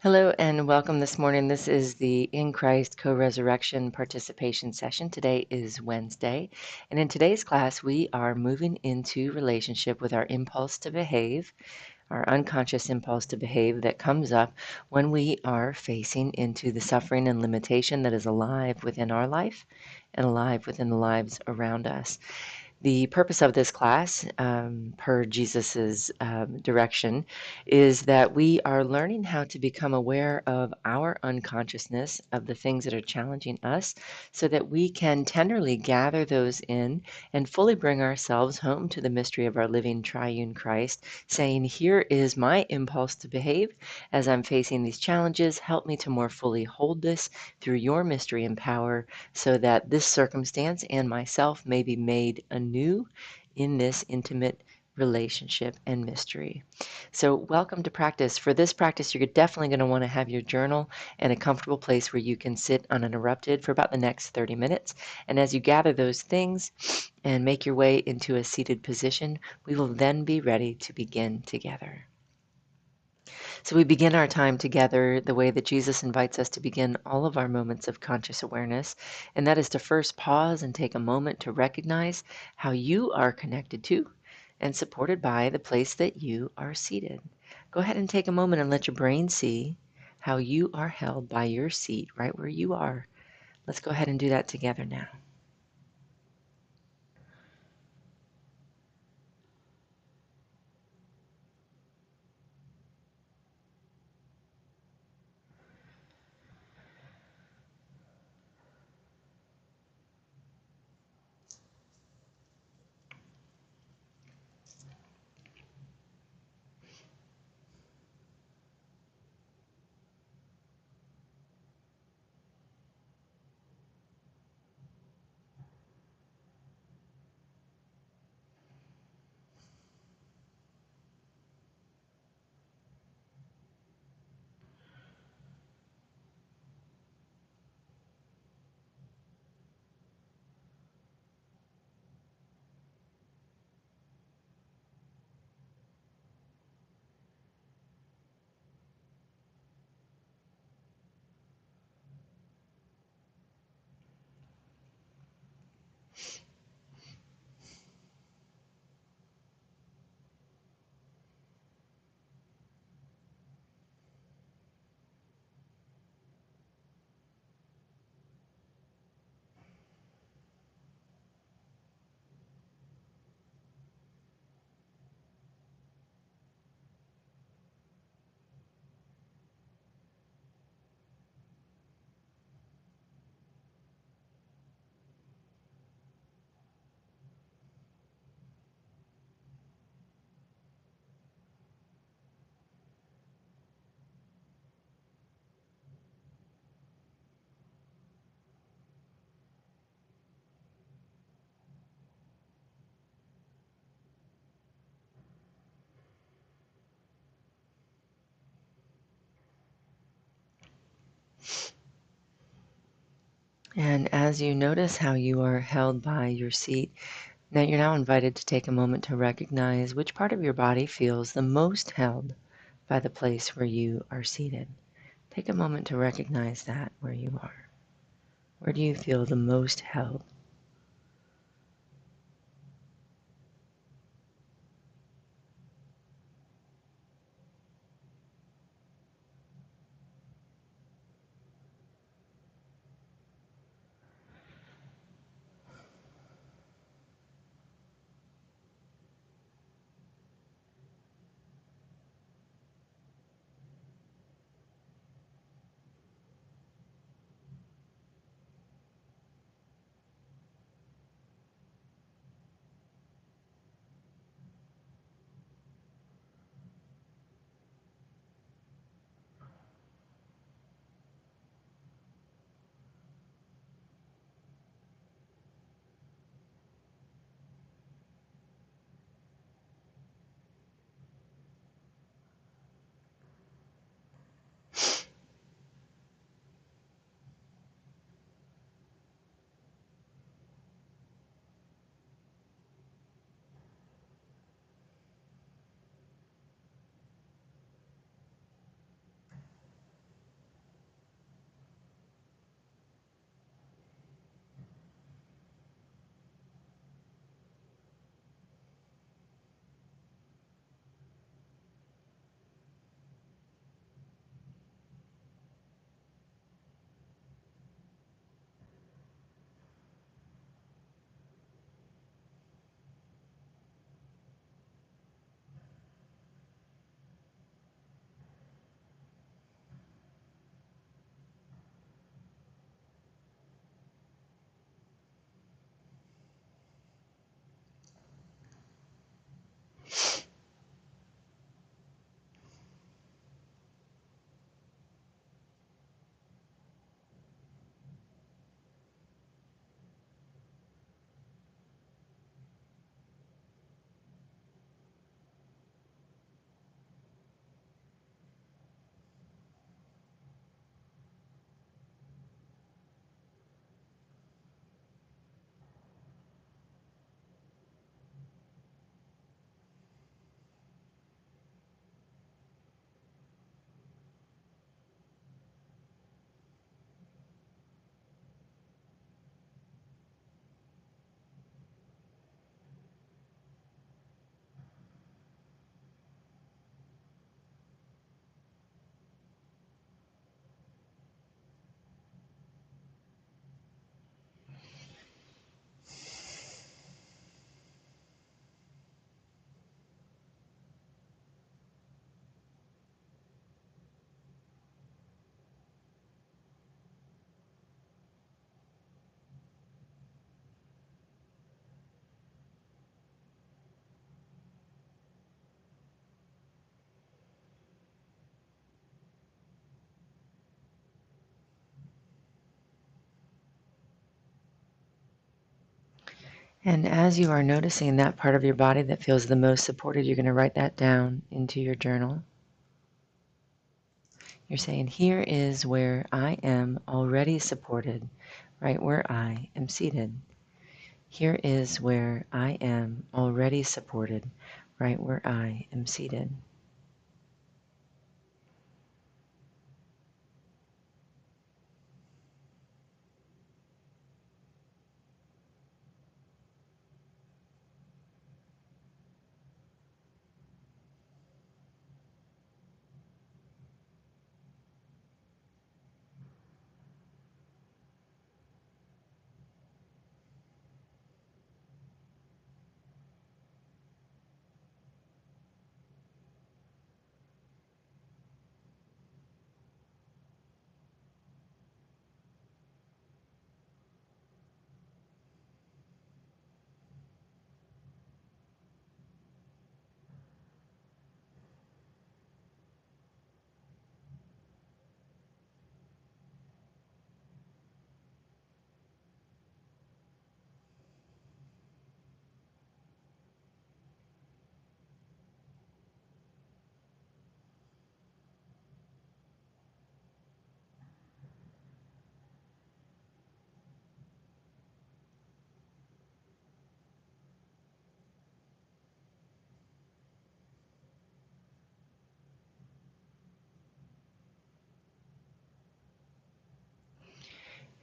Hello and welcome this morning. This is the In Christ Co-Resurrection participation session. Today is Wednesday, and in today's class, we are moving into relationship with our impulse to behave, our unconscious impulse to behave that comes up when we are facing into the suffering and limitation that is alive within our life and alive within the lives around us. The purpose of this class, per Jesus's direction, is that we are learning how to become aware of our unconsciousness, of the things that are challenging us, so that we can tenderly gather those in and fully bring ourselves home to the mystery of our living triune Christ, saying, "Here is my impulse to behave as I'm facing these challenges. Help me to more fully hold this through your mystery and power so that this circumstance and myself may be made anew in this intimate relationship and mystery." So, welcome to practice. For this practice, you're definitely going to want to have your journal and a comfortable place where you can sit uninterrupted for about the next 30 minutes. And as you gather those things and make your way into a seated position, we will then be ready to begin together. So we begin our time together the way that Jesus invites us to begin all of our moments of conscious awareness, and that is to first pause and take a moment to recognize how you are connected to and supported by the place that you are seated. Go ahead and take a moment and let your brain see how you are held by your seat right where you are. Let's go ahead and do that together now. And as you notice how you are held by your seat, now you're now invited to take a moment to recognize which part of your body feels the most held by the place where you are seated. Take a moment to recognize that where you are. Where do you feel the most held? And as you are noticing that part of your body that feels the most supported, you're going to write that down into your journal. You're saying, here is where I am already supported, right where I am seated. Here is where I am already supported, right where I am seated.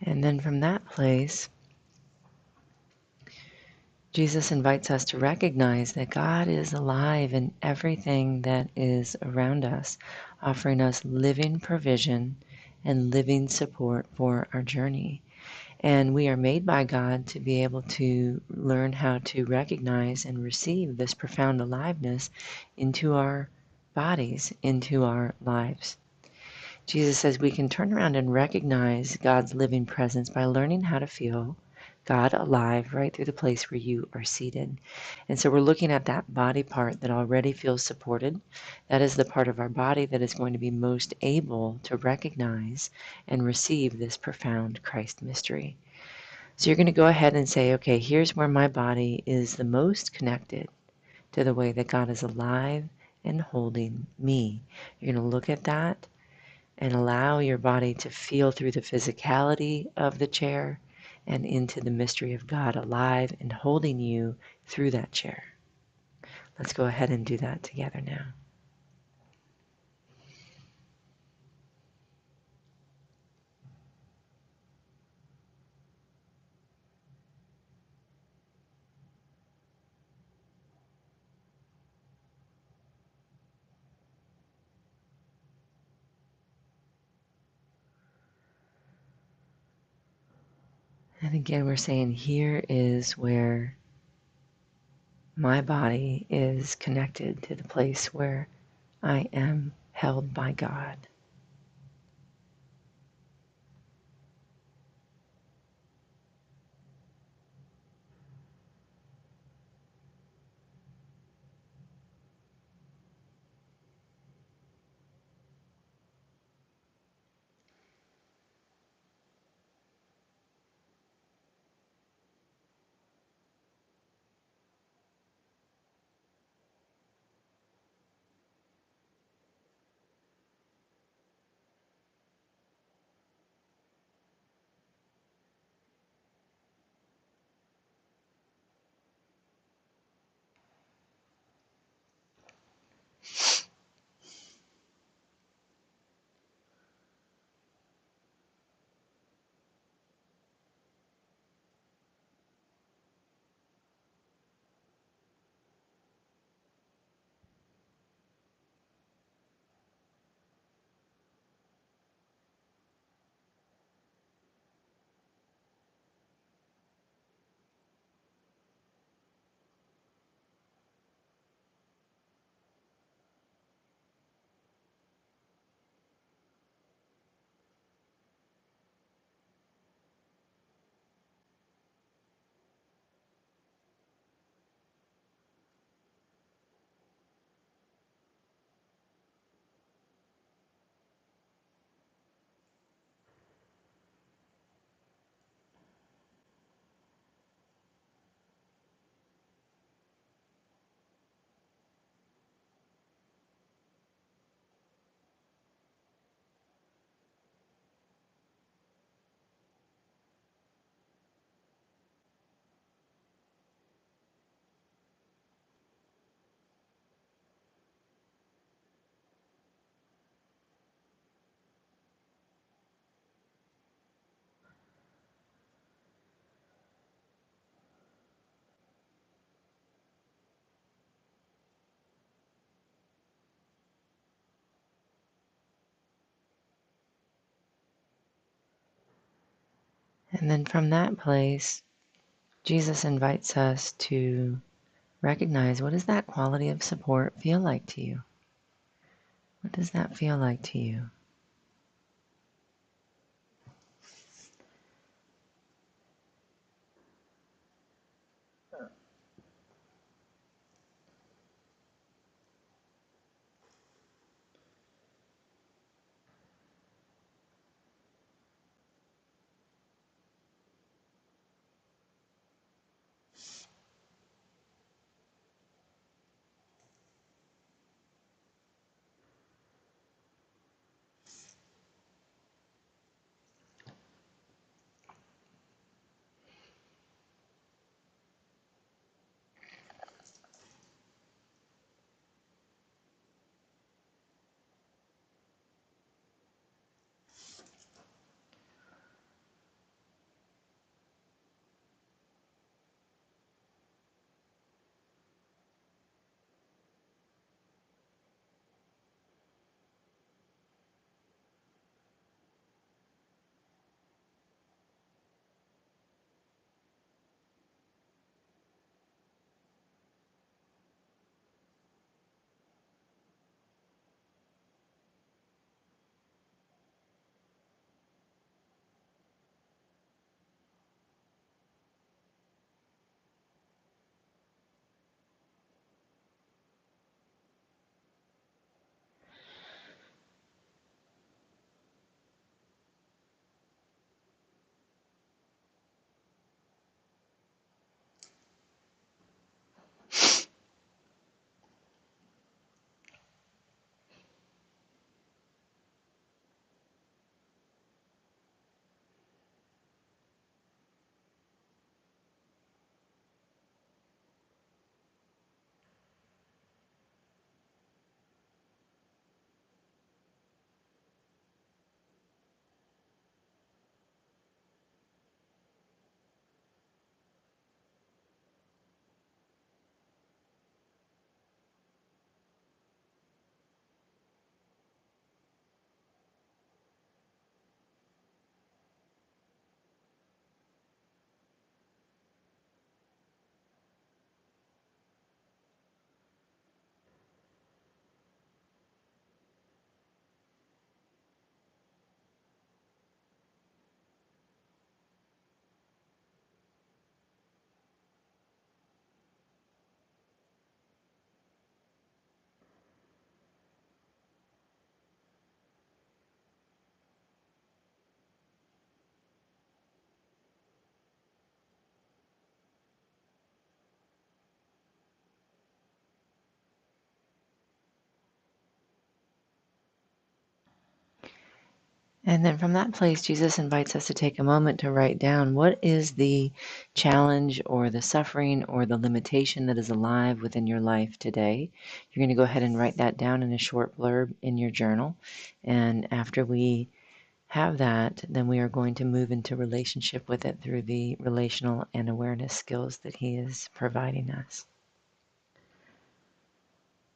And then from that place, Jesus invites us to recognize that God is alive in everything that is around us, offering us living provision and living support for our journey. And we are made by God to be able to learn how to recognize and receive this profound aliveness into our bodies, into our lives. Jesus says we can turn around and recognize God's living presence by learning how to feel God alive right through the place where you are seated. And so we're looking at that body part that already feels supported. That is the part of our body that is going to be most able to recognize and receive this profound Christ mystery. So you're going to go ahead and say, okay, here's where my body is the most connected to the way that God is alive and holding me. You're going to look at that and allow your body to feel through the physicality of the chair and into the mystery of God alive and holding you through that chair. Let's go ahead and do that together now. And again, we're saying here is where my body is connected to the place where I am held by God. And then from that place, Jesus invites us to recognize, what does that quality of support feel like to you? What does that feel like to you? And then from that place, Jesus invites us to take a moment to write down, what is the challenge or the suffering or the limitation that is alive within your life today. You're going to go ahead and write that down in a short blurb in your journal. And after we have that, then we are going to move into relationship with it through the relational and awareness skills that He is providing us.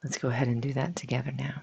Let's go ahead and do that together now.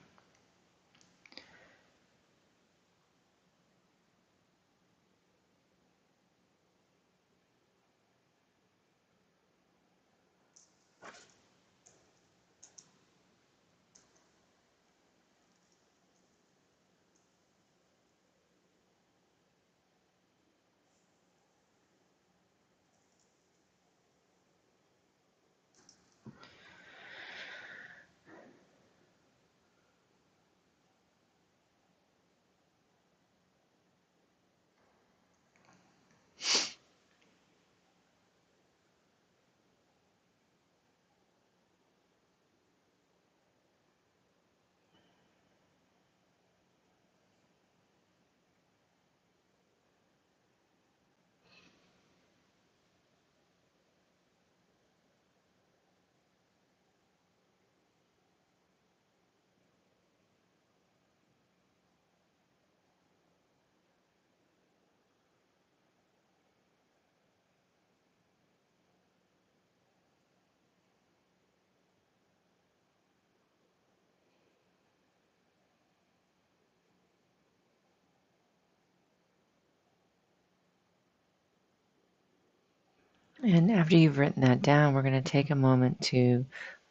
And after you've written that down, we're going to take a moment to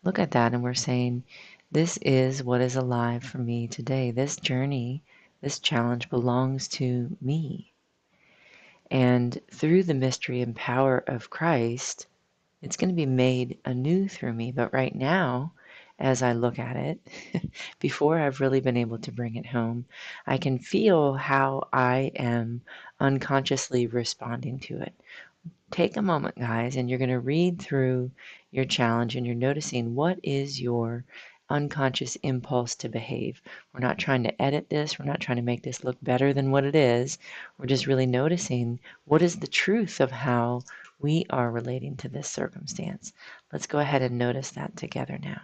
look at that and we're saying, this is what is alive for me today. This journey, this challenge belongs to me. And through the mystery and power of Christ, it's going to be made anew through me. But right now, as I look at it, before I've really been able to bring it home, I can feel how I am unconsciously responding to it. Take a moment, guys, and you're going to read through your challenge and you're noticing what is your unconscious impulse to behave. We're not trying to edit this, we're not trying to make this look better than what it is. We're just really noticing what is the truth of how we are relating to this circumstance. Let's go ahead and notice that together now.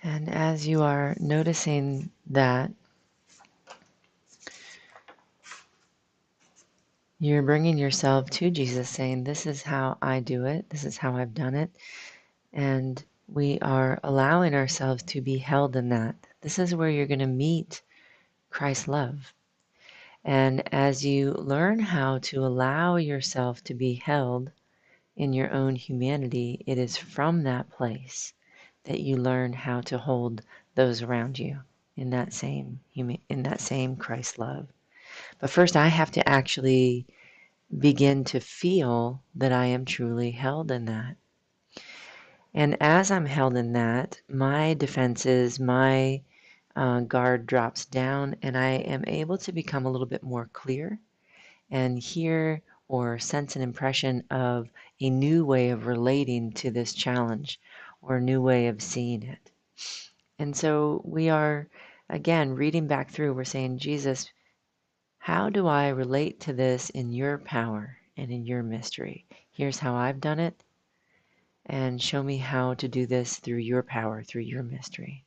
And as you are noticing that, you're bringing yourself to Jesus, saying, this is how I do it. This is how I've done it. And we are allowing ourselves to be held in that. This is where you're going to meet Christ's love. And as you learn how to allow yourself to be held in your own humanity, it is from that place that you learn how to hold those around you in that same Christ love. But first, I have to actually begin to feel that I am truly held in that. And as I'm held in that, my defenses, my guard drops down, and I am able to become a little bit more clear and hear or sense an impression of a new way of relating to this challenge or a new way of seeing it. And so we are, again, reading back through, we're saying, Jesus, how do I relate to this in your power and in your mystery? Here's how I've done it, and show me how to do this through your power, through your mystery.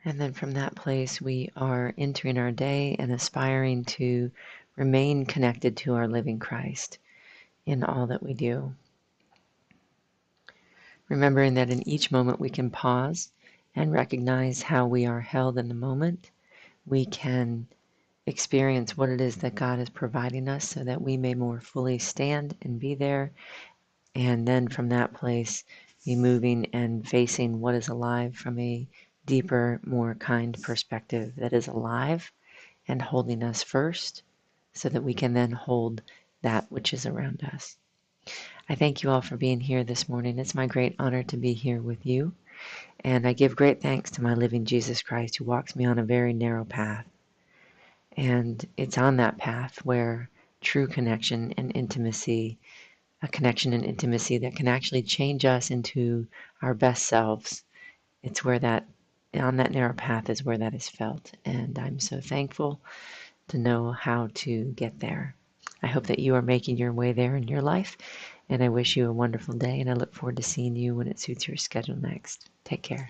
And then from that place, we are entering our day and aspiring to remain connected to our living Christ in all that we do. Remembering that in each moment we can pause and recognize how we are held in the moment. We can experience what it is that God is providing us so that we may more fully stand and be there. And then from that place, be moving and facing what is alive from a deeper, more kind perspective that is alive and holding us first so that we can then hold that which is around us. I thank you all for being here this morning. It's my great honor to be here with you. And I give great thanks to my living Jesus Christ who walks me on a very narrow path. And it's on that path where true connection and intimacy, a connection and intimacy that can actually change us into our best selves. It's where that, on that narrow path is where that is felt. And I'm so thankful to know how to get there. I hope that you are making your way there in your life, and I wish you a wonderful day, and I look forward to seeing you when it suits your schedule next. Take care.